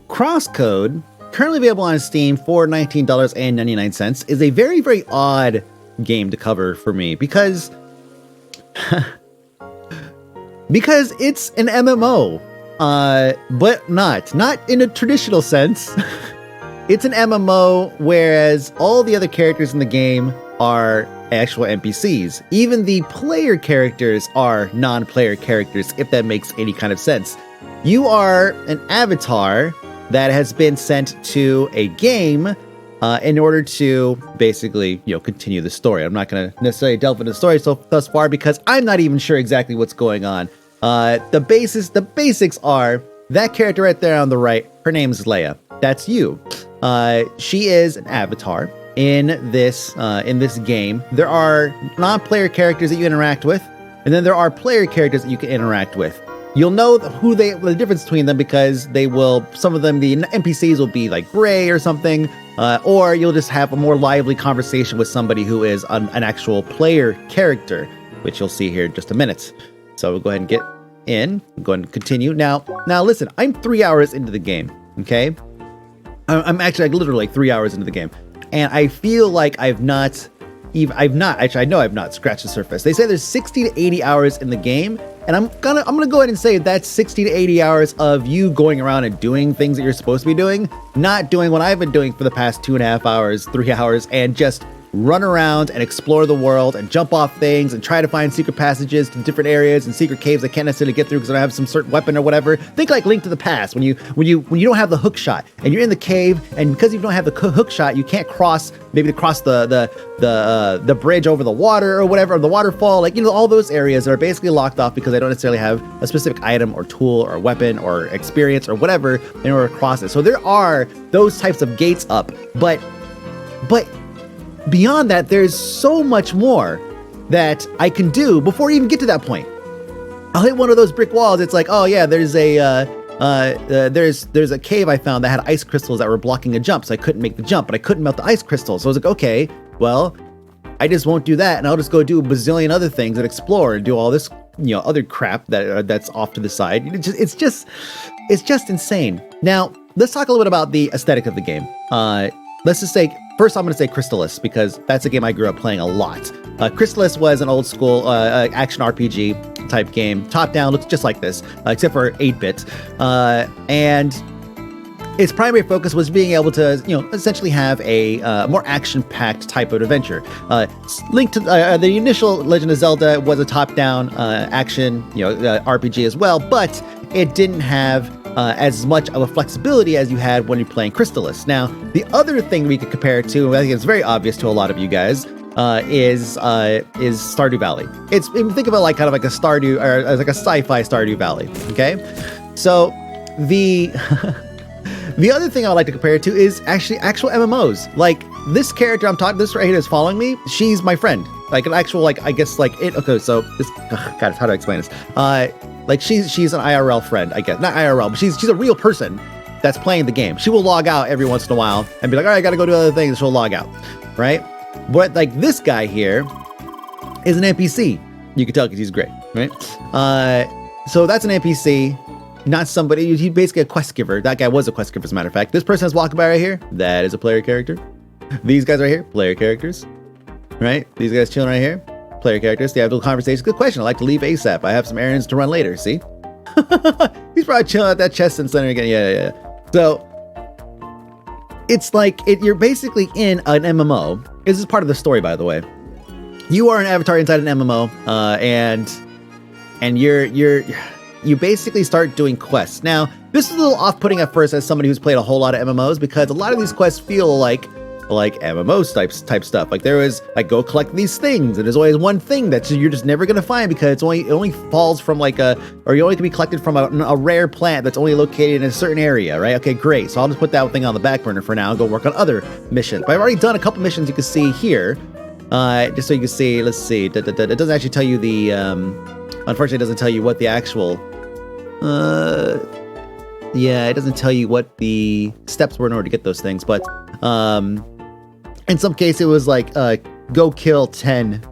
Crosscode, currently available on Steam for $19.99, is a very, very odd game to cover for me because it's an MMO, but not in a traditional sense. It's an MMO, whereas all the other characters in the game are actual NPCs. Even the player characters are non-player characters, if that makes any kind of sense. You are an avatar that has been sent to a game in order to basically, continue the story. I'm not going to necessarily delve into the story thus far because I'm not even sure exactly what's going on. The basics are that character right there on the right. Her name is Leia. That's you. She is an avatar in this game. There are non-player characters that you interact with, and then there are player characters that you can interact with. You'll know the difference between them because some of them, the NPCs will be like gray or something, or you'll just have a more lively conversation with somebody who is an actual player character, which you'll see here in just a minute. So we'll go ahead and get in, go ahead and continue. Now listen, I'm 3 hours into the game, okay? I'm actually literally 3 hours into the game, and I feel like I know I've not scratched the surface. They say there's 60 to 80 hours in the game, and I'm gonna go ahead and say that's 60 to 80 hours of you going around and doing things that you're supposed to be doing, not doing what I've been doing for the past 2.5 hours, 3 hours, and just run around and explore the world and jump off things and try to find secret passages to different areas and secret caves I can't necessarily get through because I don't have some certain weapon or whatever. Think like Link to the Past when you don't have the hook shot and you're in the cave, and because you don't have the hook shot, you can't cross the bridge over the water or whatever, or the waterfall, all those areas that are basically locked off because I don't necessarily have a specific item or tool or weapon or experience or whatever in order to cross it. So there are those types of gates up, but beyond that, there's so much more that I can do before I even get to that point. I'll hit one of those brick walls. It's like, oh yeah, there's a cave I found that had ice crystals that were blocking a jump, so I couldn't make the jump, but I couldn't melt the ice crystals. So I was like, okay, well, I just won't do that, and I'll just go do a bazillion other things and explore and do all this, other crap that's off to the side. It's just insane. Now, let's talk a little bit about the aesthetic of the game. Let's just say, first I'm going to say Crystalis, because that's a game I grew up playing a lot. Crystalis was an old school action RPG type game. Top down, looks just like this, except for 8-bit. And its primary focus was being able to, essentially have a more action-packed type of adventure. Linked to the initial Legend of Zelda was a top-down action, RPG as well, but it didn't have as much of a flexibility as you had when you're playing Crystalis. Now, the other thing we could compare it to, I think it's very obvious to a lot of you guys, is Stardew Valley. Think of it like kind of like a Stardew, or like a sci-fi Stardew Valley. Okay, so the the other thing I would like to compare it to is actually actual MMOs. Like this character this right here is following me. She's my friend. Like an actual, okay, so this, God, how do I explain this? She's an IRL friend, I guess. Not IRL, but she's a real person that's playing the game. She will log out every once in a while and be like, all right, I gotta go do other things. She'll log out, right? But this guy here is an NPC. You can tell because he's gray, right? So that's an NPC, not somebody. He's basically a quest giver. That guy was a quest giver, as a matter of fact. This person that's walking by right here, that is a player character. These guys right here, player characters, right? These guys chilling right here, player characters. They have a little conversation. Good question. I like to leave ASAP. I have some errands to run later. See? He's probably chilling at that chest and center again. Yeah. So it's like you're basically in an MMO. This is part of the story, by the way. You are an avatar inside an MMO, and you basically start doing quests. Now, this is a little off-putting at first as somebody who's played a whole lot of MMOs, because a lot of these quests feel like MMO type stuff. Like there was go collect these things, and there's always one thing that you're just never gonna find because it only falls from or you only can be collected from a rare plant that's only located in a certain area, right? Okay, great. So I'll just put that thing on the back burner for now and go work on other missions. But I've already done a couple missions you can see here. Just so you can see, let's see. It doesn't actually tell you the unfortunately it doesn't tell you what the actual it doesn't tell you what the steps were in order to get those things, but in some case it was go kill 10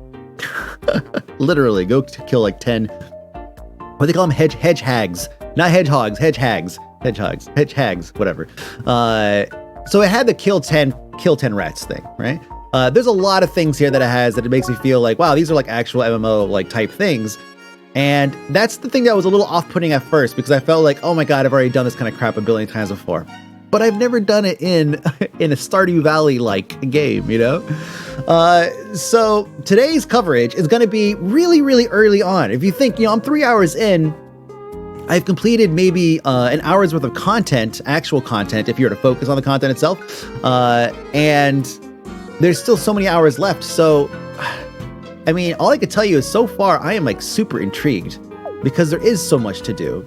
literally go kill 10 what they call them, hedge hags, not hedgehogs, hedge hags, whatever. So it had the kill 10 rats thing, right? There's a lot of things here that it has that it makes me feel like, wow, these are like actual MMO like type things. And that's the thing that was a little off-putting at first, because I felt like, oh my God, I've already done this kind of crap a billion times before. But I've never done it in a Stardew Valley-like game, you know? So today's coverage is going to be really, really early on. If you think, you know, I'm 3 hours in, I've completed maybe an hour's worth of content, actual content, if you were to focus on the content itself. And there's still so many hours left. So, I mean, all I could tell you is so far, I am like super intrigued because there is so much to do.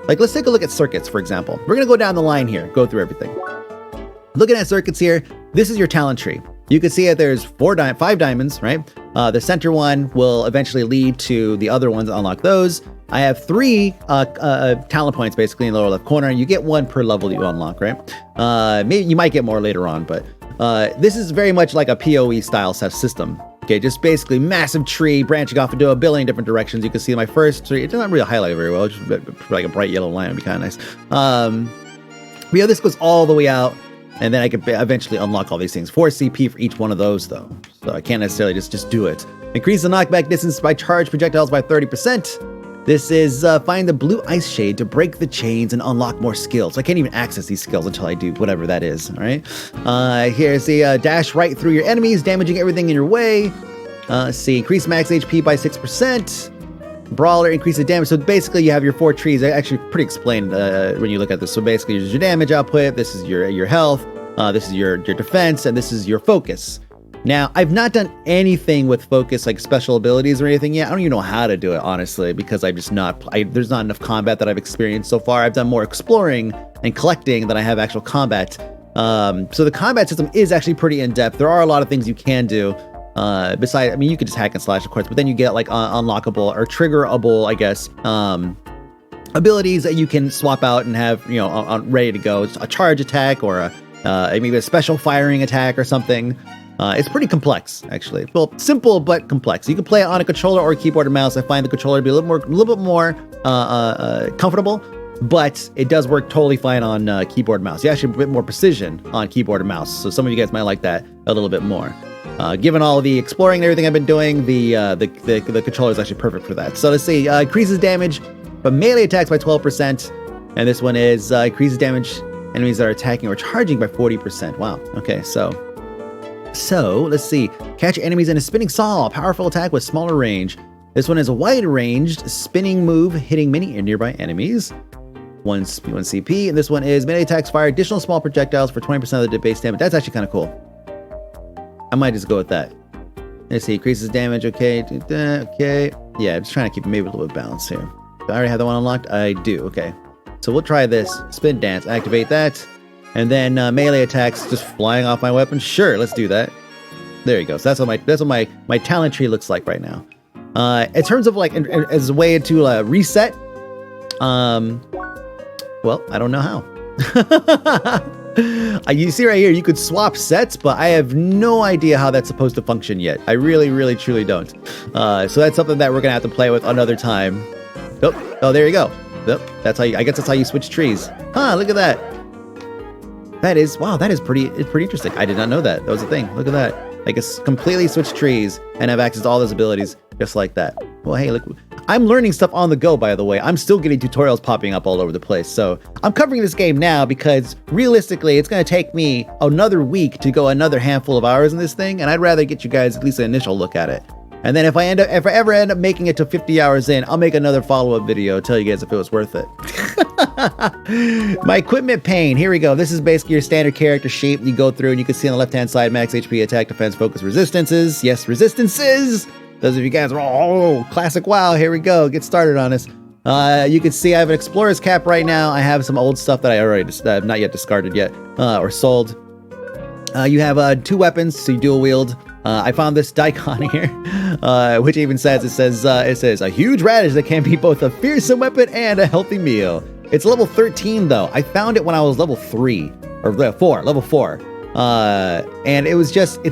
Like, let's take a look at circuits, for example. We're going to go down the line here, go through everything. Looking at circuits here, this is your talent tree. You can see that there's 5 diamonds, right? The center one will eventually lead to the other ones, unlock those. I have 3 talent points basically in the lower left corner. You get 1 per level you unlock, right? Maybe you might get more later on, but this is very much like a PoE style system. Okay, just basically massive tree branching off into a billion different directions. You can see my first tree. It doesn't really highlight very well. Just like a bright yellow line would be kind of nice. But yeah, this goes all the way out, and then I can eventually unlock all these things. 4 CP for each one of those, though. So I can't necessarily just do it. Increase the knockback distance by charge projectiles by 30%. This is find the blue ice shade to break the chains and unlock more skills. So I can't even access these skills until I do whatever that is, all right? Here's the dash right through your enemies, damaging everything in your way. Let's see, increase max HP by 6%. Brawler, increase the damage. So basically you have your 4 trees. Actually pretty explained when you look at this. So basically there's your damage output, this is your health, this is your defense, and this is your focus. Now, I've not done anything with focus, like special abilities or anything yet. I don't even know how to do it, honestly, because I've just there's not enough combat that I've experienced so far. I've done more exploring and collecting than I have actual combat. So the combat system is actually pretty in-depth. There are a lot of things you can do. Besides, I mean, you could just hack and slash, of course, but then you get like unlockable or triggerable, I guess, abilities that you can swap out and have, you know, ready to go. It's a charge attack or maybe a special firing attack or something. It's pretty complex, actually. Well, simple but complex. You can play it on a controller or a keyboard and mouse. I find the controller to be a little bit more comfortable, but it does work totally fine on keyboard and mouse. You actually have a bit more precision on keyboard and mouse, so some of you guys might like that a little bit more. Given all the exploring and everything I've been doing, the controller is actually perfect for that. So let's see, increases damage, but melee attacks by 12%, and this one is increases damage enemies that are attacking or charging by 40%. Wow. Okay, So, let's see. Catch enemies in a spinning saw, a powerful attack with smaller range. This one is a wide-ranged spinning move, hitting many nearby enemies. 1 CP, and this one is melee attacks fire additional small projectiles for 20% of the base damage. That's actually kind of cool. I might just go with that. Let's see, increases damage, okay. Okay. Yeah, I'm just trying to keep maybe a little bit balanced here. Do I already have that one unlocked? I do, okay. So we'll try this. Spin dance, activate that. And then melee attacks just flying off my weapon. Sure, let's do that. There you go. So that's what my talent tree looks like right now. In terms of like as a way to reset, well, I don't know how. You see right here, you could swap sets, but I have no idea how that's supposed to function yet. I really, really, truly don't. So that's something that we're gonna have to play with another time. Oh, there you go. That's how I guess that's how you switch trees. Huh? Look at that. That is pretty interesting. I did not know that. That was a thing. Look at that. I can completely switch trees and have access to all those abilities just like that. Well, hey, look, I'm learning stuff on the go, by the way. I'm still getting tutorials popping up all over the place. So I'm covering this game now because realistically, it's going to take me another week to go another handful of hours in this thing. And I'd rather get you guys at least an initial look at it. And then if I ever end up making it to 50 hours in, I'll make another follow-up video, tell you guys if it was worth it. My equipment pane, here we go. This is basically your standard character sheet. You go through and you can see on the left-hand side, max HP, attack, defense, focus, resistances. Yes, resistances. Those of you guys are, classic WoW. Here we go. Get started on this. You can see I have an explorer's cap right now. I have some old stuff that I already have not yet discarded yet or sold. You have 2 weapons, so you dual wield. I found this daikon here, which even says, it says a huge radish that can be both a fearsome weapon and a healthy meal. It's level 13 though. I found it when I was level 4. And it's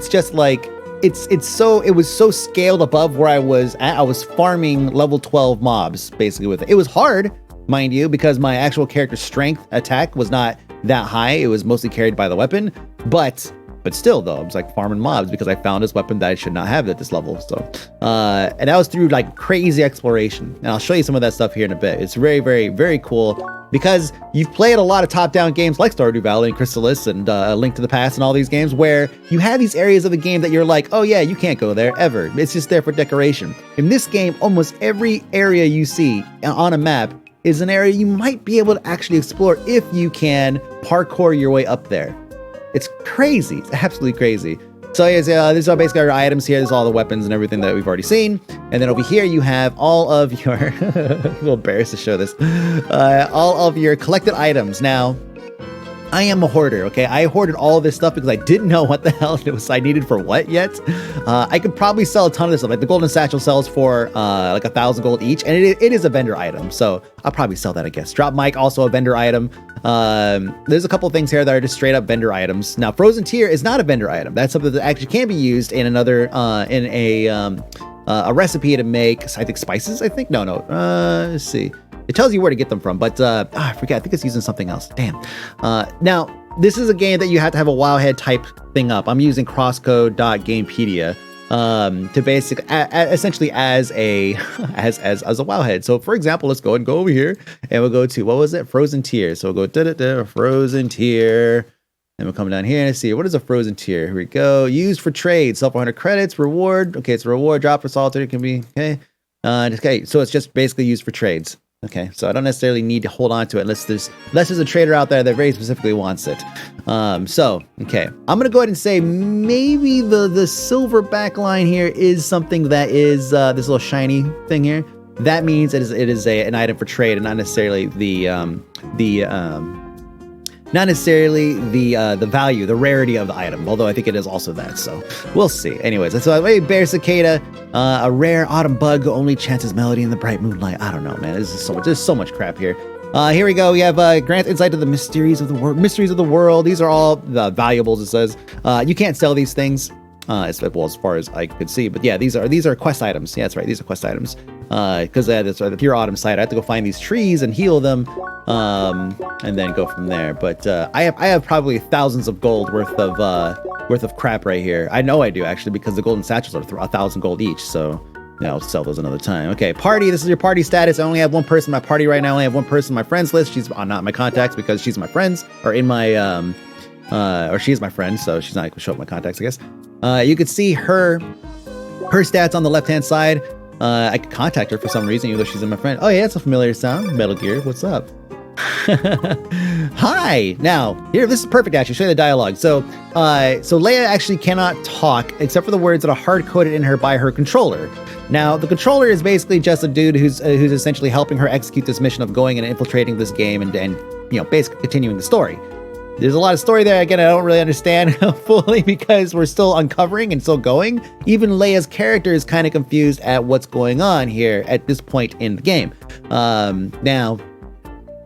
just like it was so scaled above where I was at. I was farming level 12 mobs basically with it. It was hard, mind you, because my actual character's strength attack was not that high. It was mostly carried by the weapon, but still though, I was like farming mobs because I found this weapon that I should not have at this level. So, and that was through like crazy exploration. And I'll show you some of that stuff here in a bit. It's very, very, very cool because you've played a lot of top-down games like Stardew Valley and Chrysalis and Link to the Past and all these games where you have these areas of the game that you're like, oh yeah, you can't go there ever. It's just there for decoration. In this game, almost every area you see on a map is an area you might be able to actually explore if you can parkour your way up there. It's crazy. It's absolutely crazy. So yes, these are basically our items here. This is all the weapons and everything that we've already seen. And then over here you have all of your, I'm a little embarrassed to show this, all of your collected items. Now, I am a hoarder, okay? I hoarded all of this stuff because I didn't know what the hell it was I needed for what yet. I could probably sell a ton of this stuff. Like the golden satchel sells for like 1,000 gold each, and it is a vendor item, so I'll probably sell that, I guess. Drop mic, also a vendor item. There's a couple of things here that are just straight up vendor items. Now, frozen tear is not a vendor item. That's something that actually can be used in another, in a recipe to make, I think, spices, I think? No, let's see. It tells you where to get them from, but I forget. I think it's using something else. Damn. Now, this is a game that you have to have a Wowhead type thing up. I'm using crosscode.gamepedia to basically, essentially as a Wowhead. So, for example, let's go over here and we'll go to, what was it? Frozen tier. So we'll go frozen tier. And we'll come down here and see, what is a frozen tier? Here we go. Used for trade. Sell for 100 credits. Reward. Okay, it's a reward. Drop for solitaire. It can be, okay. Okay, so it's just basically used for trades. Okay, so I don't necessarily need to hold on to it unless there's a trader out there that very specifically wants it. So, okay, I'm gonna go ahead and say maybe the silver backline here is something that is this little shiny thing here. That means it is an item for trade and not necessarily the value, the rarity of the item, although I think it is also that, so we'll see. Anyways, so a bear cicada, a rare autumn bug, only chances melody in the bright moonlight. I don't know, man. There's so much crap here. Here we go. We have grant insight to the mysteries of the world. These are all the valuables, it says. You can't sell these things, as far as I could see, but yeah, these are quest items. Yeah, that's right. These are quest items. Because that's the pure autumn site. I have to go find these trees and heal them, and then go from there. But I have probably thousands of gold worth of crap right here. I know I do actually, because the golden satchels are 1,000 gold each. So yeah, I'll sell those another time. Okay, party. This is your party status. I only have one person in my party right now. I only have one person in my friends list. She's not in my contacts because she's my friends, or in my or she's my friend, so she's not going to show up my contacts, I guess. You can see her stats on the left hand side. I could contact her for some reason, even though she's in my friend. Oh yeah, it's a familiar sound. Metal Gear, what's up? Hi. Now, here, this is perfect actually. Show you the dialogue. So Leia actually cannot talk except for the words that are hard coded in her by her controller. Now, the controller is basically just a dude who's essentially helping her execute this mission of going and infiltrating this game and basically continuing the story. There's a lot of story there. Again, I don't really understand fully because we're still uncovering and still going. Even Leia's character is kind of confused at what's going on here at this point in the game. Now,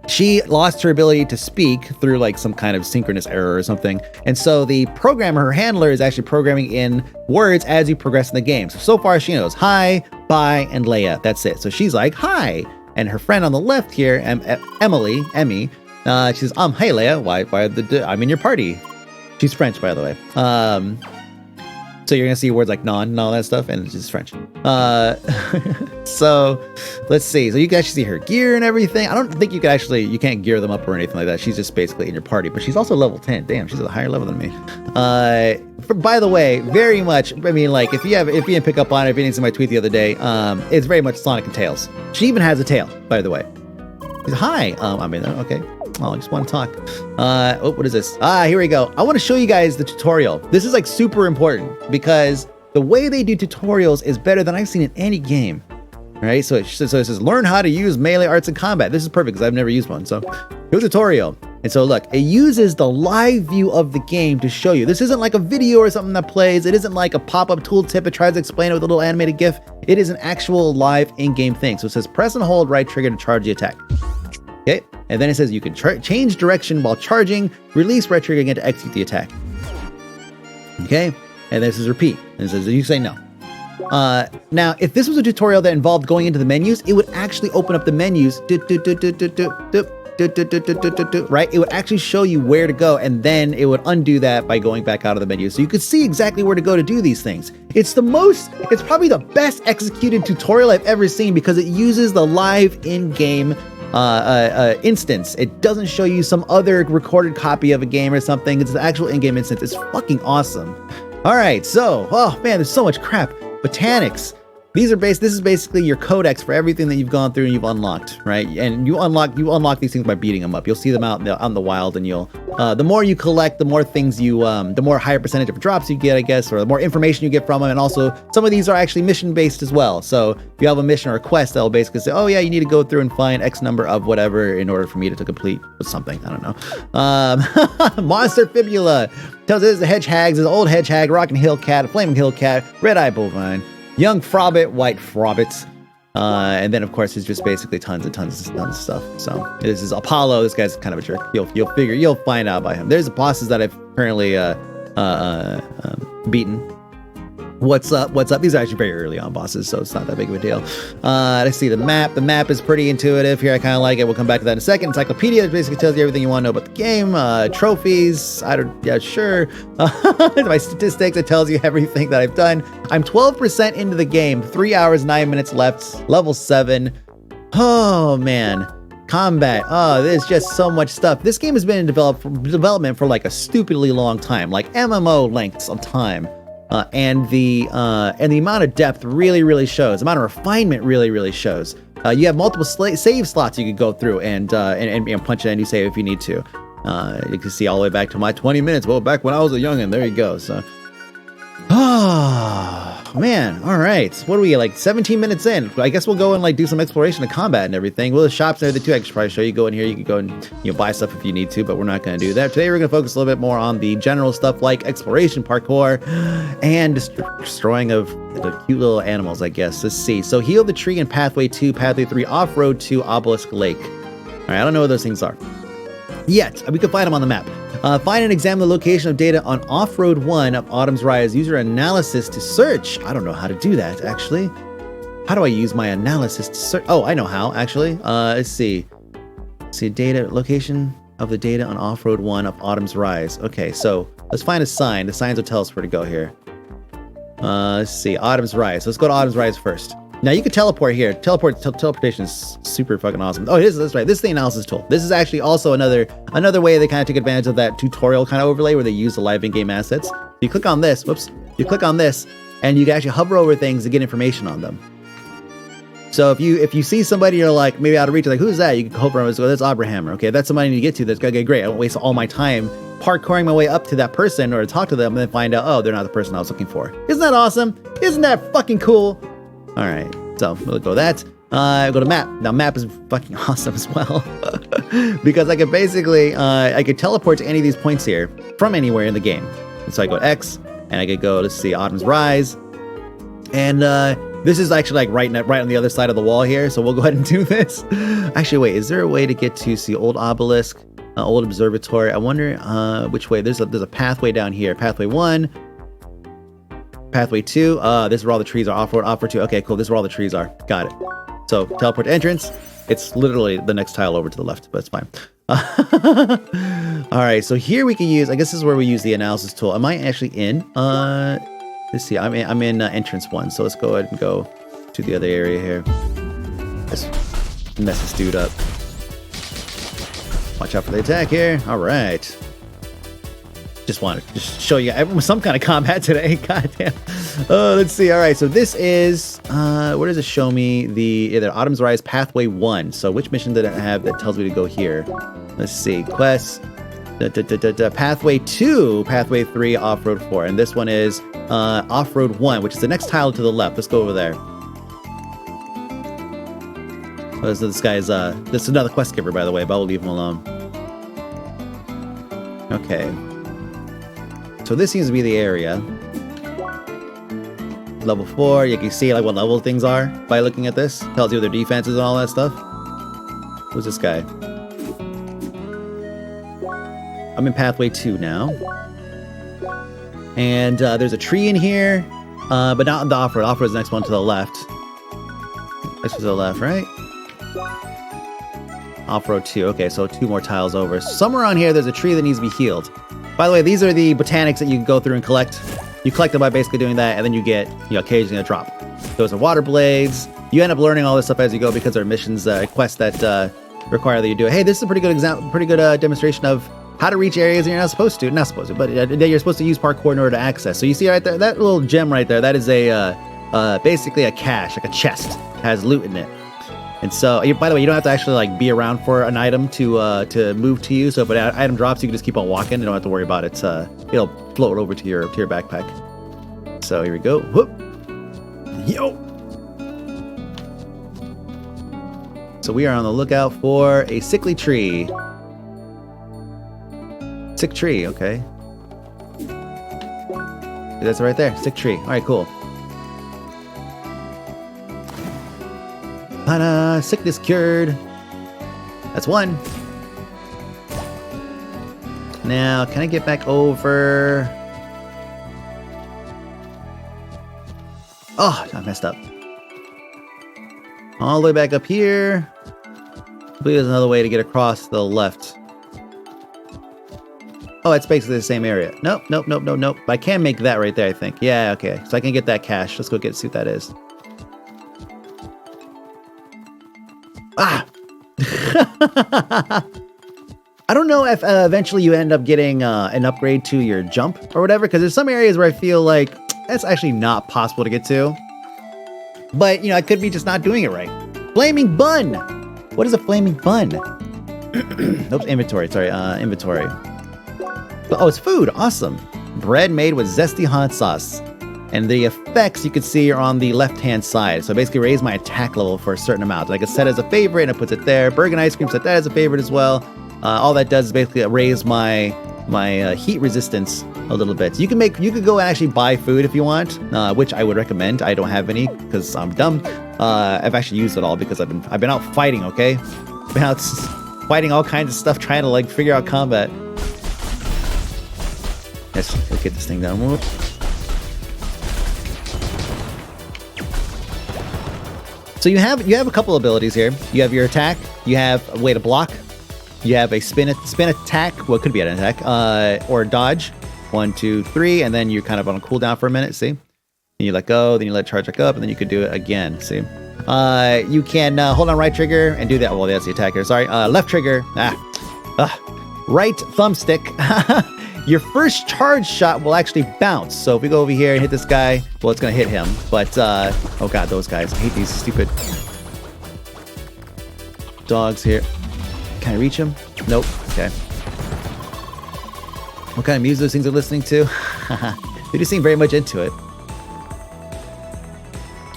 she lost her ability to speak through like some kind of synchronous error or something. And so the programmer, her handler, is actually programming in words as you progress in the game. So far she knows hi, bye, and Leia. That's it. So she's like, hi. And her friend on the left here, Emmy, she says, hey Leia, why I'm in your party. She's French, by the way. So you're gonna see words like non and all that stuff, and it's just French. So let's see. So you can actually see her gear and everything. I don't think you can't gear them up or anything like that. She's just basically in your party, but she's also level 10. Damn, she's at a higher level than me. By the way, very much, I mean, like, if you didn't pick up on it, if you didn't see my tweet the other day, it's very much Sonic and Tails. She even has a tail, by the way. She's, hi, I'm in there, okay. Oh, I just want to talk. What is this? Here we go. I want to show you guys the tutorial. This is like super important because the way they do tutorials is better than I've seen in any game. All right, so it says learn how to use melee arts in combat. This is perfect because I've never used one. So here's a tutorial. And so look, it uses the live view of the game to show you. This isn't like a video or something that plays. It isn't like a pop-up tooltip. It tries to explain it with a little animated GIF. It is an actual live in-game thing. So it says press and hold right trigger to charge the attack. Okay, and then it says you can change direction while charging, release right trigger again to execute the attack. Okay, and this is repeat. And it says, you say no. Now, if this was a tutorial that involved going into the menus, it would actually open up the menus. Right? It would actually show you where to go, and then it would undo that by going back out of the menu. So you could see exactly where to go to do these things. It's probably the best executed tutorial I've ever seen because it uses the live in-game instance. It doesn't show you some other recorded copy of a game or something. It's the actual in-game instance. It's fucking awesome. All right, so, oh man, there's so much crap. Botanics. This is basically your codex for everything that you've gone through and you've unlocked, right? And you unlock these things by beating them up. You'll see them out in the wild, and you'll the more you collect, the more things you the more higher percentage of drops you get, I guess, or the more information you get from them. And also, some of these are actually mission based as well. So if you have a mission or a quest, that'll basically say, oh yeah, you need to go through and find X number of whatever in order for me to complete something. I don't know. Monster fibula tells us the hedgehags, there's an old hedgehag, rocking hill cat, a flaming hill cat, red-eye bovine, young frobbit, white frobbits, and then of course it's just basically tons of stuff. So this is Apollo. This guy's kind of a jerk. You'll find out by him. There's the bosses that I've currently beaten. What's up? These are actually very early on bosses, so it's not that big of a deal. Let's see the map. The map is pretty intuitive here. I kind of like it. We'll come back to that in a second. Encyclopedia basically tells you everything you want to know about the game. Trophies. Sure. My statistics. It tells you everything that I've done. I'm 12% into the game. 3 hours, 9 minutes left. Level 7. Oh man. Combat. Oh, there's just so much stuff. This game has been in development for like a stupidly long time, like MMO lengths of time. And the amount of depth really shows. The amount of refinement really shows. You have multiple save slots you could go through and punch in a new save if you need to. You can see all the way back to my 20 minutes. Well, back when I was a youngin', there you go. So, man. All right. What are we, like 17 minutes in? I guess we'll go and like do some exploration of combat and everything. Well, the shops and everything too. I could probably show you. Go in here. You could go and buy stuff if you need to, but we're not going to do that. Today we're going to focus a little bit more on the general stuff like exploration, parkour, and destroying of the cute little animals, I guess. Let's see. So heal the tree in pathway 2, pathway 3, off-road to Obelisk Lake. All right. I don't know what those things are yet. We can find them on the map. Find and examine the location of data on Off-Road 1 of Autumn's Rise. User analysis to search. I don't know how to do that, actually. How do I use my analysis to search? Oh, I know how, actually. Let's see. Data, location of the data on Off-Road 1 of Autumn's Rise. Okay, so let's find a sign. The signs will tell us where to go here. Let's see. Autumn's Rise. Let's go to Autumn's Rise first. Now you can teleport here. Teleportation is super fucking awesome. Oh, that's right. This is the analysis tool. This is actually also another way they kind of took advantage of that tutorial kind of overlay where they use the live in-game assets. You click on this. Whoops. You click on this, and you can actually hover over things to get information on them. So if you see somebody you're like maybe out of reach, like who's that? You can hover over and go, that's Abrahammer. Okay, that's somebody I need to get to. That's gonna get great. I don't waste all my time parkouring my way up to that person or to talk to them and then find out, oh, they're not the person I was looking for. Isn't that awesome? Isn't that fucking cool? All right, so we'll go that. Go to map. Now map is fucking awesome as well because I could basically I could teleport to any of these points here from anywhere in the game. And so I go to X and I could go, let's see, Autumn's Rise, and this is actually like right on the other side of the wall here. So we'll go ahead and do this. Actually, wait, is there a way to get to see old obelisk, old observatory? I wonder which way. There's a pathway down here. Pathway 1. Pathway 2, this is where all the trees are. Off-road 2. Okay, cool. This is where all the trees are. Got it. So, teleport to entrance. It's literally the next tile over to the left, but it's fine. All right, so here we can use, I guess this is where we use the analysis tool. Am I actually in? Let's see, I'm in entrance 1, so let's go ahead and go to the other area here. Let's mess this dude up. Watch out for the attack here. All right. Just wanted to show you some kind of combat today. Goddamn. Let's see. All right. So this is, where does it show me the Autumn's Rise Pathway 1? So which mission did I have that tells me to go here? Let's see. Quest. Pathway 2, Pathway 3, Off-Road 4. And this one is Off-Road 1, which is the next tile to the left. Let's go over there. Oh, so this guy's, this is another quest giver, by the way, but I'll leave him alone. Okay. So this seems to be the area. Level 4, you can see like what level things are by looking at this. Tells you their defenses and all that stuff. Who's this guy? I'm in Pathway 2 now. And there's a tree in here. but not the off-road. Off-road is the next one to the left. This is the left, right? Off-road 2. Okay, so 2 more tiles over. Somewhere on here, there's a tree that needs to be healed. By the way, these are the botanics that you can go through and collect. You collect them by basically doing that, and then you get, occasionally a drop. Those are water blades. You end up learning all this stuff as you go because there are missions, quests that require that you do it. Hey, this is a pretty good example, pretty good demonstration of how to reach areas you're not supposed to, but that you're supposed to use parkour in order to access. So you see right there, that little gem right there, that is basically a cache, like a chest, has loot in it. And so, by the way, you don't have to actually like be around for an item to move to you. So if an item drops, you can just keep on walking. You don't have to worry about it. It'll float over to your backpack. So here we go. Whoop. Yo. So we are on the lookout for a sickly tree. Sick tree, okay. That's right there, sick tree. All right, cool. Hana, sickness cured. That's 1. Now, can I get back over? Oh, I messed up. All the way back up here. I believe there's another way to get across the left. Oh, it's basically the same area. Nope. But I can make that right there, I think. Yeah, okay. So I can get that cache. Let's go see what that is. Ah! I don't know if eventually you end up getting an upgrade to your jump or whatever, because there's some areas where I feel like that's actually not possible to get to. But, I could be just not doing it right. Flaming bun! What is a flaming bun? Oops, inventory. Sorry, inventory. Oh, it's food. Awesome. Bread made with zesty hot sauce. And the effects you can see are on the left-hand side. So I basically raise my attack level for a certain amount. Like it's set as a favorite and it puts it there. Bergen ice cream set that as a favorite as well. All that does is basically raise my heat resistance a little bit. You could go and actually buy food if you want, which I would recommend. I don't have any because I'm dumb. I've actually used it all because I've been out fighting. Okay, been out fighting all kinds of stuff, trying to like figure out combat. Let's get this thing down. Whoop. So you have a couple abilities here. You have your attack. You have a way to block. You have a spin attack. Well, it could be an attack or dodge. 1, 2, 3, and then you're kind of on a cooldown for a minute. See, and you let go, then you let it charge back up, and then you could do it again. See, you can hold on right trigger and do that. Well, that's the attack here. Sorry, left trigger. Right thumbstick. Your first charge shot will actually bounce. So if we go over here and hit this guy, well, it's going to hit him. But, oh god, those guys. I hate these stupid dogs here. Can I reach him? Nope. Okay. What kind of music those things are listening to? They just seem very much into it.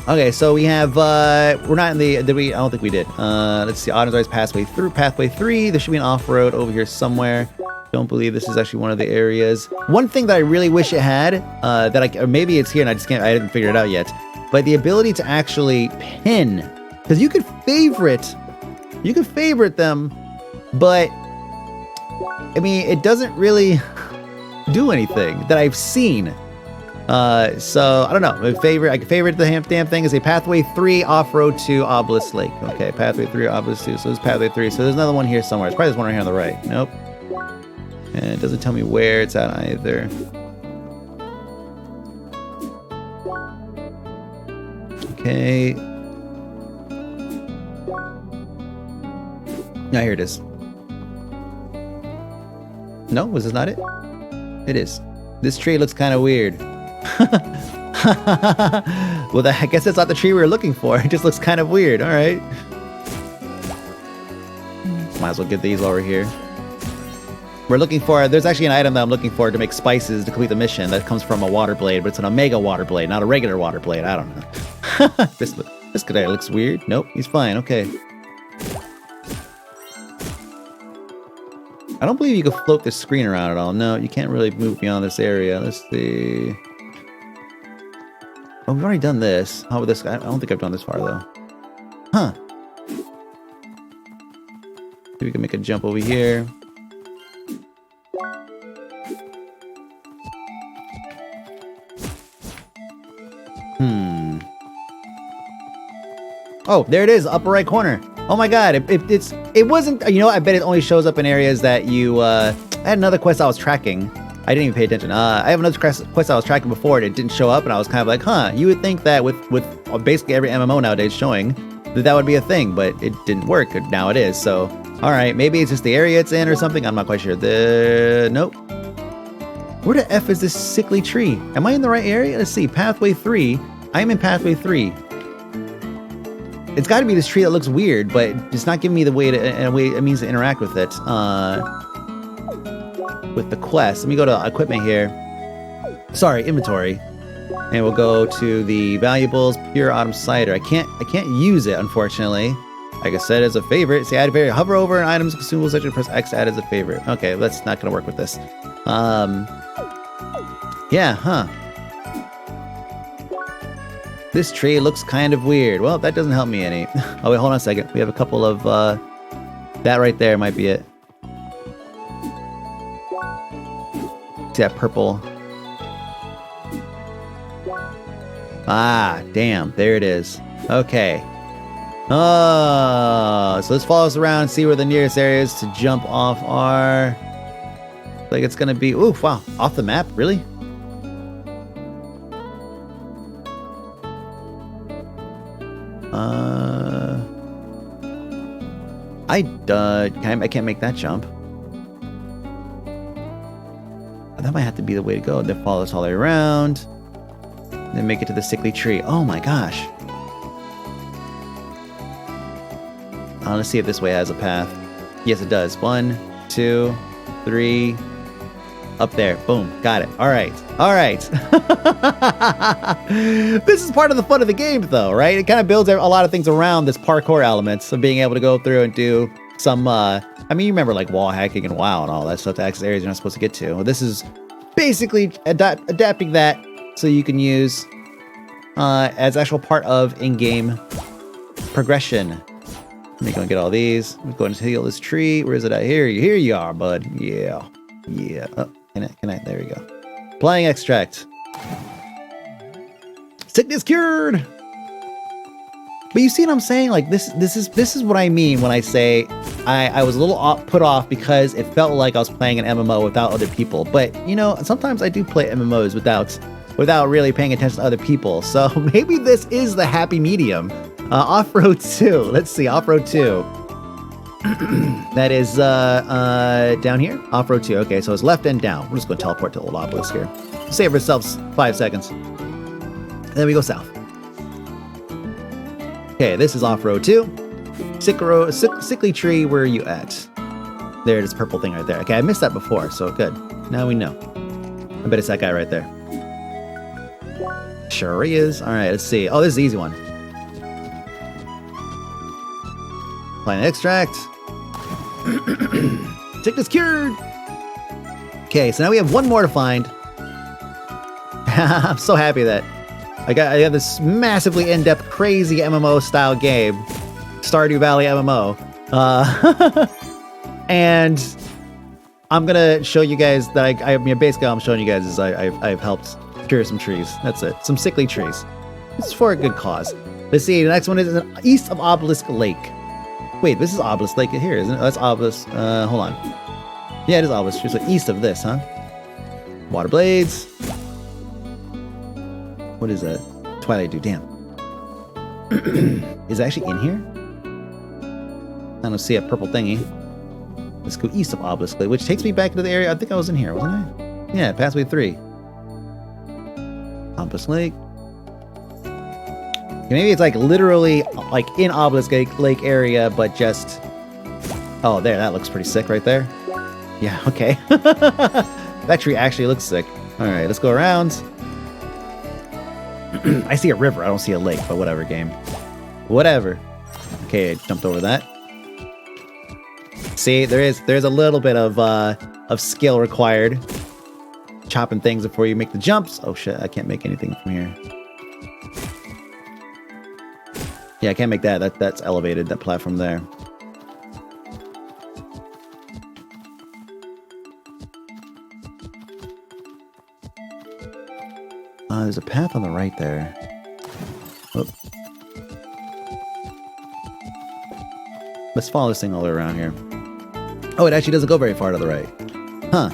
Okay, so we have, we're not in the, I don't think we did. Let's see, authorized pathway 3. There should be an off-road over here somewhere. Don't believe this is actually one of the areas. One thing that I really wish it had, or maybe it's here and I didn't figure it out yet, but the ability to actually pin, because you could favorite them, but I mean, it doesn't really do anything that I've seen. So I don't know. I can favorite the damn thing is a pathway 3 off-road to Obelisk Lake. Okay, pathway 3 Obelisk 2. So there's pathway 3. So there's another one here somewhere. It's probably this one right here on the right. Nope. And it doesn't tell me where it's at either. Okay. Now here it is. No, was this not it? It is. This tree looks kind of weird. Well, I guess that's not the tree we were looking for. It just looks kind of weird. All right. Might as well get these over here. We're looking for, there's actually an item that I'm looking for to make spices to complete the mission that comes from a water blade, but it's an omega water blade, not a regular water blade. I don't know. This guy looks weird. Nope, he's fine. Okay. I don't believe you can float the screen around at all. No, you can't really move beyond this area. Let's see. Oh, we've already done this. How about this guy? I don't think I've done this far, though. Huh. Maybe we can make a jump over here. Oh, there it is, upper right corner. Oh my god, it wasn't, you know, I bet it only shows up in areas that you, I had another quest I was tracking. I didn't even pay attention. I have another quest I was tracking before and it didn't show up, and I was kind of like, huh, you would think that with basically every MMO nowadays showing, that would be a thing, but it didn't work, and now it is, so, alright, maybe it's just the area it's in or something, I'm not quite sure. Nope. Where the F is this sickly tree? Am I in the right area? Let's see, pathway 3. I am in pathway 3. It's got to be this tree that looks weird, but it's not giving me the way it means to interact with it. With the quest. Let me go to equipment here. Sorry, inventory. And we'll go to the valuables, pure autumn cider. I can't use it, unfortunately. Like I said, as a favorite. See, add a favorite. Hover over an item's consumable section, press X to add as a favorite. Okay, that's not gonna work with this. Yeah, huh. This tree looks kind of weird. Well, that doesn't help me any. Oh, wait, hold on a second. We have a couple of, that right there might be it. See that purple? Ah, damn. There it is. Okay. Oh, so let's follow us around and see where the nearest areas to jump off are. Like it's gonna be, ooh, wow, off the map, really? I can't make that jump. That might have to be the way to go. Then follow us all the way around. Then make it to the sickly tree. Oh my gosh. Let's see if this way has a path. Yes, it does. 1, 2, 3. Up there. Boom. Got it. All right. All right. This is part of the fun of the game, though, right? It kind of builds a lot of things around this parkour elements of being able to go through and do some, I mean, you remember like wall hacking and WoW and all that stuff to access areas you're not supposed to get to. Well, this is basically adapting that so you can use as actual part of in-game progression. Let me go and get all these. I'm going to heal this tree. Where is it at? Here you are, bud. Yeah. Yeah. Oh, can I? There we go. Applying extract. Sickness cured. But you see what I'm saying? Like this is what I mean when I say I was a little put off because it felt like I was playing an MMO without other people. But you know, sometimes I do play MMOs without really paying attention to other people. So maybe this is the happy medium. Off-road 2. Let's see, off-road 2. That is down here. Off-road 2. Okay, so it's left and down. We're just going to teleport to Old Obelisk here. Save ourselves 5 seconds. And then we go south. Okay, this is off-road 2. Sickly tree, where are you at? There it is, purple thing right there. Okay, I missed that before, so good. Now we know. I bet it's that guy right there. Sure he is. All right, let's see. Oh, this is the easy one. Applying extract. Sickness cured. Okay, so now we have one more to find. I'm so happy that I got this massively in-depth, crazy MMO style game, Stardew Valley MMO, and I'm gonna show you guys that I mean, basically, all I'm showing you guys is I've helped cure some trees. That's it, some sickly trees. It's for a good cause. Let's see. The next one is east of Obelisk Lake. Wait, this is Obelisk Lake here, isn't it? That's Obelisk. Hold on. Yeah, it is Obelisk. So east of this, huh? Water blades. What is that? Twilight Dew. Damn. Is it actually in here? I don't see a purple thingy. Let's go east of Obelisk Lake, which takes me back into the area. I think I was in here, wasn't I? Yeah, pathway 3. Obelisk Lake. Maybe it's like literally like in Obelisk Lake area, but just... Oh, there, that looks pretty sick right there. Yeah, okay. That tree actually looks sick. All right, let's go around. I see a river. I don't see a lake, but whatever, game. Whatever. Okay, I jumped over that. See, there's a little bit of skill required. Chopping things before you make the jumps. Oh shit, I can't make anything from here. Yeah, I can't make that. That's elevated, that platform there. There's a path on the right there. Whoop. Let's follow this thing all the way around here. Oh, it actually doesn't go very far to the right. Huh.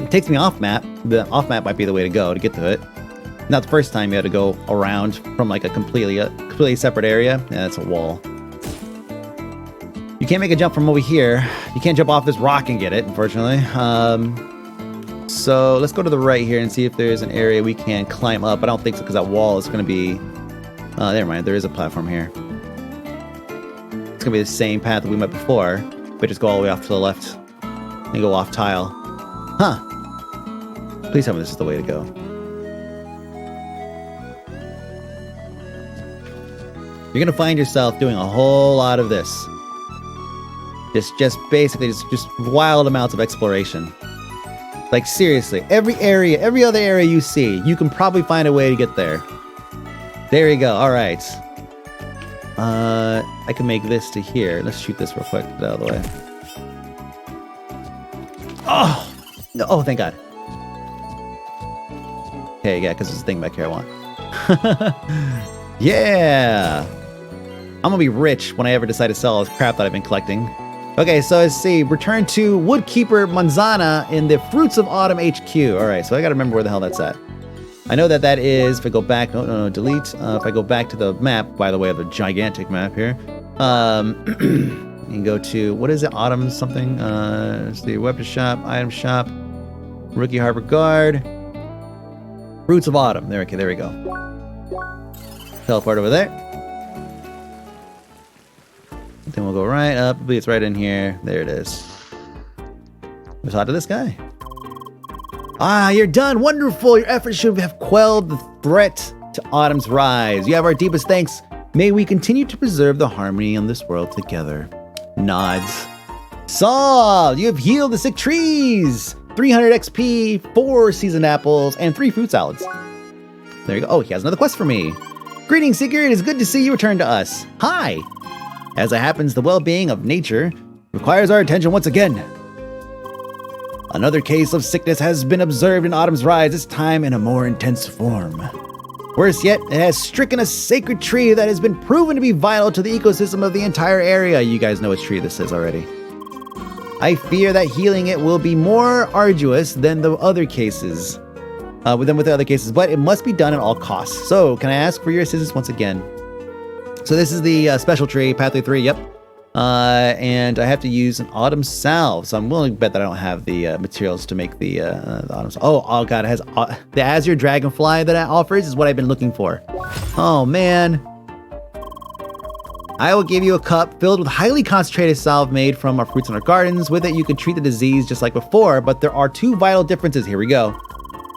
Takes me off map. The off map might be the way to go to get to it. Not the first time you had to go around from like a completely separate area. Yeah, that's a wall. You can't make a jump from over here. You can't jump off this rock and get it, unfortunately. So let's go to the right here and see if there's an area we can climb up. I don't think so because that wall is going to be... never mind. There is a platform here. It's going to be the same path that we met before. But just go all the way off to the left and go off tile. Huh. Please tell me this is the way to go. You're going to find yourself doing a whole lot of this. Just basically just wild amounts of exploration. Like seriously, every other area you see, you can probably find a way to get there. There you go. All right. I can make this to here. Let's shoot this real quick. Get out of the way. Oh! No, oh, thank God. Okay, yeah, because there's a thing back here I want. Yeah! I'm gonna be rich when I ever decide to sell all this crap that I've been collecting. Okay, so let's see. Return to Woodkeeper Manzana in the Fruits of Autumn HQ. Alright, so I gotta remember where the hell that's at. I know that that is, if I go back, no, delete. If I go back to the map, by the way, the gigantic map here. You can go to, what is it, Autumn something? Let's see, weapon shop, item shop, Rookie Harbor Guard. Fruits of Autumn. There, okay, there we go. Teleport over there. Then we'll go right up. I believe it's right in here. There it is. Let's talk to this guy. Ah, you're done. Wonderful. Your efforts should have quelled the threat to Autumn's rise. You have our deepest thanks. May we continue to preserve the harmony on this world together. Nods. Solved. You have healed the sick trees. 300 XP, 4 seasoned apples, and 3 fruit salads. There you go. Oh, he has another quest for me. Greetings, Seeker. It is good to see you return to us. Hi. As it happens, the well-being of nature requires our attention once again. Another case of sickness has been observed in Autumn's rise, this time in a more intense form. Worse yet, it has stricken a sacred tree that has been proven to be vital to the ecosystem of the entire area. You guys know which tree this is already. I fear that healing it will be more arduous than the other cases, with the other cases, but it must be done at all costs. So, can I ask for your assistance once again? So this is the special tree, Pathway 3, yep. And I have to use an autumn salve. So I'm willing to bet that I don't have the materials to make the autumn salve. Oh God, it has the Azure Dragonfly that it offers is what I've been looking for. Oh man. I will give you a cup filled with highly concentrated salve made from our fruits in our gardens. With it, you can treat the disease just like before, but there are 2 vital differences. Here we go.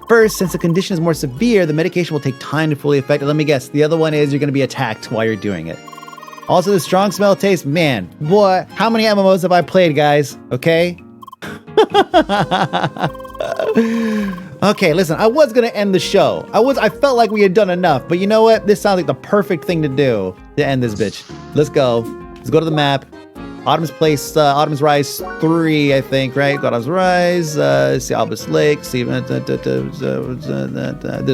First, since the condition is more severe, the medication will take time to fully affect it. Let me guess. The other one is you're going to be attacked while you're doing it. Also, the strong smell taste. Man, boy, how many MMOs have I played, guys? Okay? Okay, listen, I was going to end the show. I felt like we had done enough, but you know what? This sounds like the perfect thing to do to end this bitch. Let's go. Let's go to the map. Autumn's Place, Autumn's Rise 3, I think, right? Autumn's Rise, see Albus Lake, see, this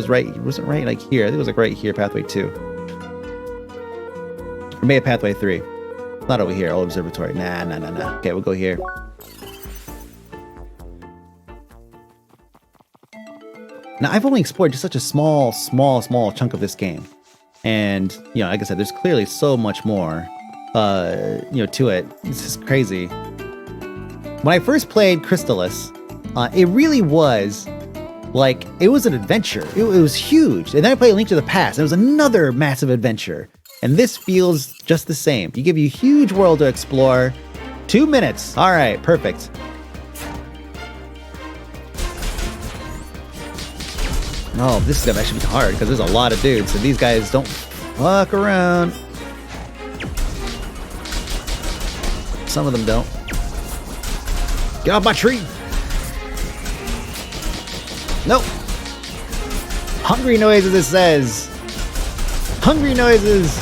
right, was it right, like here? I think it was like right here, Pathway 2. Or maybe Pathway 3. Not over here, Old Observatory. Nah. Okay, we'll go here. Now, I've only explored just such a small chunk of this game. And, you know, like I said, there's clearly so much more to it. It's just crazy. When I first played Crystalis, it really was like, it was an adventure. It was huge. And then I played Link to the Past, and it was another massive adventure. And this feels just the same. You give you a huge world to explore. 2 minutes. All right, perfect. Oh, this is gonna actually be hard because there's a lot of dudes, and these guys don't fuck around. Some of them don't. Get off my tree! Nope. Hungry noises, it says. Hungry noises!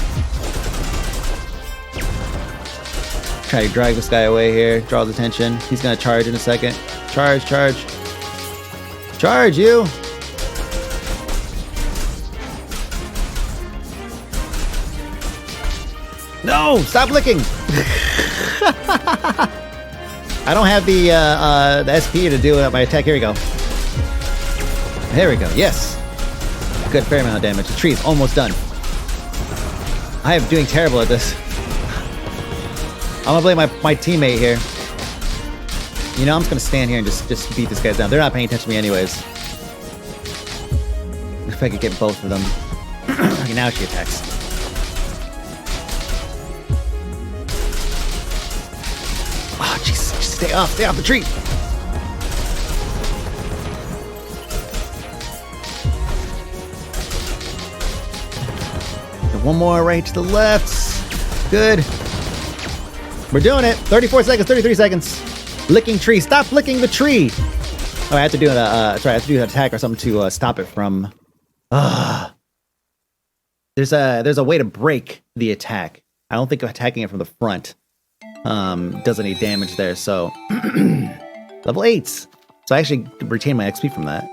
Try to drag this guy away here. Draws attention. He's gonna charge in a second. Charge. Charge, you! No, stop licking. I don't have the SP to do my attack. Here we go. There we go. Yes. Good, fair amount of damage. The tree's almost done. I am doing terrible at this. I'm gonna blame my teammate here. You know, I'm just gonna stand here and just beat this guy down. They're not paying attention to me anyways. If I could get both of them. Okay, now she attacks. Oh, jeez. Stay off the tree. And one more right to the left. Good. We're doing it. 34 seconds, 33 seconds. Licking tree. Stop licking the tree. Oh, I have to do sorry, I have to do an attack or something to stop it from. There's a way to break the attack. I don't think attacking it from the front does any damage there. So level 8s. So I actually retain my XP from that.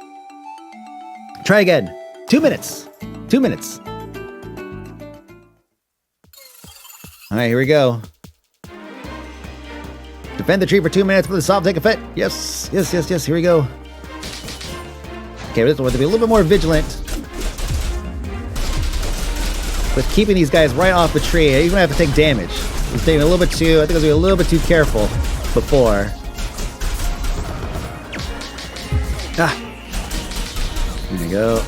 Try again. 2 minutes. 2 minutes. All right, here we go. Defend the tree for 2 minutes for the soft take effect. Yes, yes, yes, yes. Here we go. Okay, we have to be a little bit more vigilant with keeping these guys right off the tree. You're gonna have to take damage. I was taking a little bit too. I think I was being a little bit too careful before. There we go.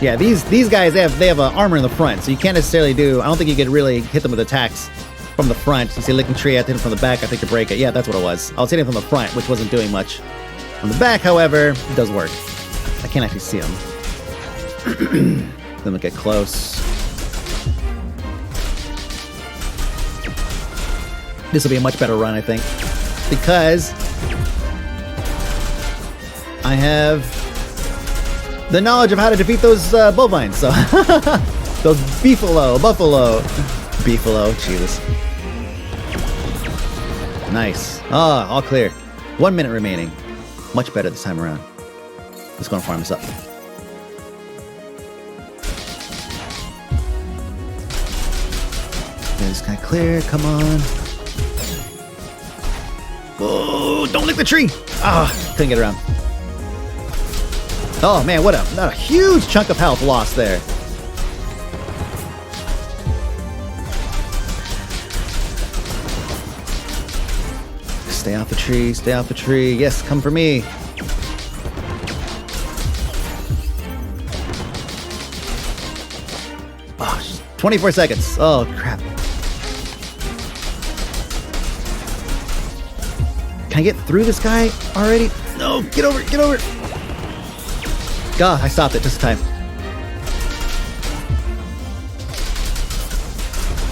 Yeah, these guys they have armor in the front, so you can't necessarily do. I don't think you could really hit them with attacks from the front. You see, licking tree, I hit him from the back. I think to break it. Yeah, that's what it was. I was hitting from the front, which wasn't doing much. On the back, however, it does work. I can't actually see him. Then we get close. This will be a much better run, I think, because I have the knowledge of how to defeat those bovines. So those buffalo, Jesus. Nice. Oh, all clear. 1 minute remaining. Much better this time around. Let's go and farm this up. This guy clear. Come on. Oh, don't lick the tree. Ah, couldn't get around. Oh man, what a huge chunk of health lost there. Stay off the tree, stay off the tree. Yes, come for me. Oh, 24 seconds. Oh, crap. Can I get through this guy already? No, get over it, get over it. God, I stopped it just in time.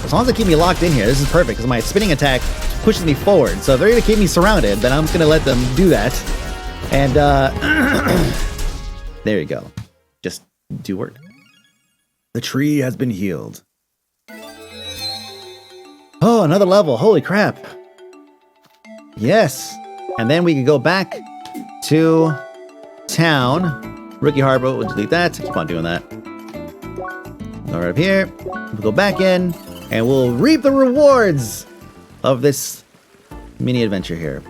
As long as they keep me locked in here, this is perfect, because my spinning attack pushes me forward. So if they're going to keep me surrounded, then I'm just going to let them do that. And, there you go. Just do work. The tree has been healed. Oh, another level. Holy crap. Yes. And then we can go back to town. Rookie Harbor, we'll delete that. Keep on doing that. Go right up here. We'll go back in, and we'll reap the rewards of this mini adventure here.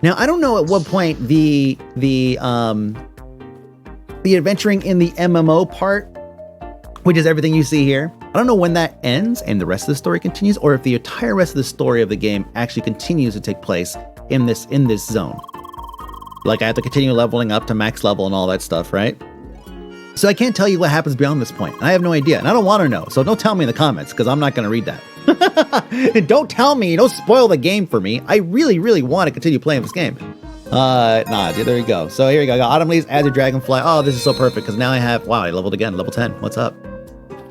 Now, I don't know at what point the adventuring in the MMO part, which is everything you see here, I don't know when that ends and the rest of the story continues, or if the entire rest of the story of the game actually continues to take place in this zone. Like, I have to continue leveling up to max level and all that stuff, right? So I can't tell you what happens beyond this point. I have no idea, and I don't want to know, so don't tell me in the comments, because I'm not going to read that. Don't tell me, don't spoil the game for me. I really, really want to continue playing this game. Nah, there we go. So here we go. I got Autumn Leaves, Azure Dragonfly. Oh, this is so perfect, because now I have, wow, I leveled again, level 10. What's up?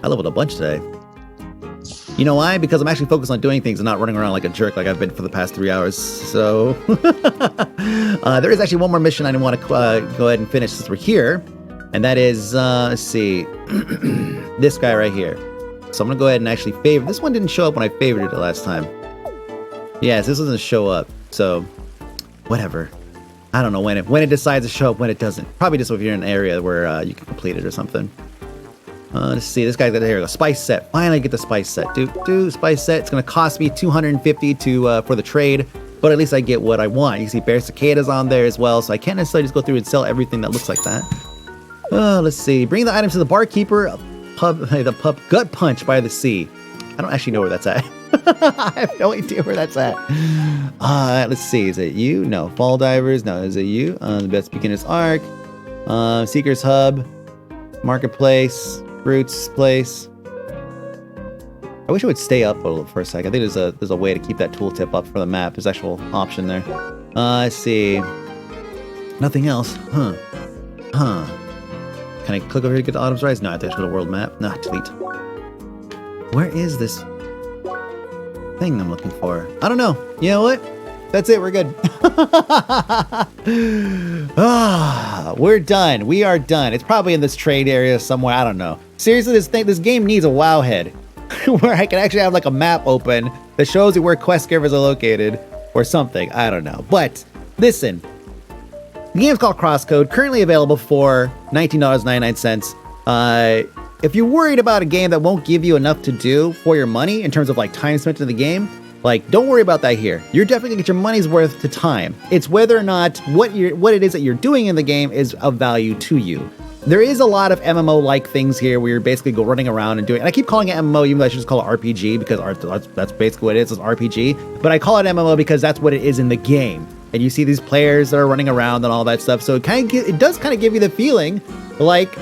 I leveled a bunch today. You know why? Because I'm actually focused on doing things and not running around like a jerk like I've been for the past 3 hours. So there is actually one more mission I want to go ahead and finish since we're here. And that is, let's see, this guy right here. So I'm going to go ahead and actually favor. This one didn't show up when I favored it last time. Yes, this doesn't show up. So whatever. I don't know when it decides to show up, when it doesn't. Probably just if you're in an area where you can complete it or something. Let's see. This guy's got here a spice set. Finally get the spice set. Do spice set. It's gonna cost me 250 to for the trade, but at least I get what I want. You see bear cicadas on there as well, so I can't necessarily just go through and sell everything that looks like that. Let's see. Bring the items to the barkeeper. The pub gut punch by the sea. I don't actually know where that's at. I have no idea where that's at. Let's see. Is it you? No. Fall divers? No. Is it you? The best beginner's arc. Seeker's hub. Marketplace. Roots place. I wish it would stay up a little for a second. I think there's a way to keep that tooltip up for the map. There's actual option there. Let's see. Nothing else. Huh. Can I click over here to get the Autumn's Rise? No, I have to go to world map. No, delete. Where is this thing I'm looking for? I don't know. You know what? That's it. We're good. We're done. We are done. It's probably in this trade area somewhere. I don't know. Seriously, this game needs a wow head where I can actually have like a map open that shows you where quest givers are located or something. I don't know. But listen, the game's called Crosscode, currently available for $19.99. If you're worried about a game that won't give you enough to do for your money in terms of like time spent in the game, like don't worry about that here. You're definitely gonna get your money's worth to time. It's whether or not what it is that you're doing in the game is of value to you. There is a lot of MMO-like things here where you're basically running around and doing, and I keep calling it MMO even though I should just call it RPG because that's basically what it is RPG, but I call it MMO because that's what it is in the game. And you see these players that are running around and all that stuff. So it does kind of give you the feeling like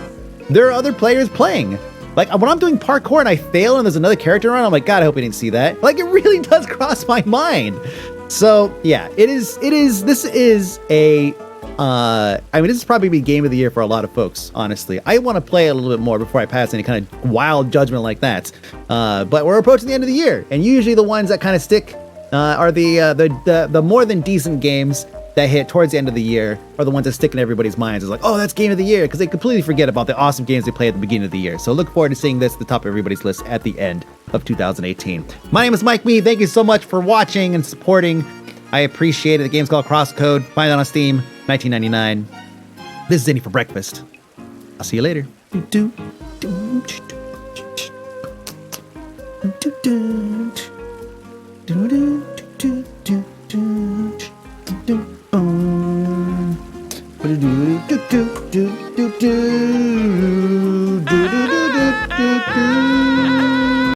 there are other players playing. Like when I'm doing parkour and I fail and there's another character around, I'm like, God, I hope he didn't see that. Like it really does cross my mind. So yeah, this is a, this is probably be game of the year for a lot of folks, honestly. I want to play it a little bit more before I pass any kind of wild judgment like that. But we're approaching the end of the year and usually the ones that kind of stick are the more than decent games that hit towards the end of the year are the ones that stick in everybody's minds. It's like, oh, that's game of the year, because they completely forget about the awesome games they played at the beginning of the year. So look forward to seeing this at the top of everybody's list at the end of 2018. My name is Mike Me. Thank you so much for watching and supporting. I appreciate it. The game's called Crosscode. Find it on Steam, $19.99. This is Zinni for breakfast. I'll see you later. Do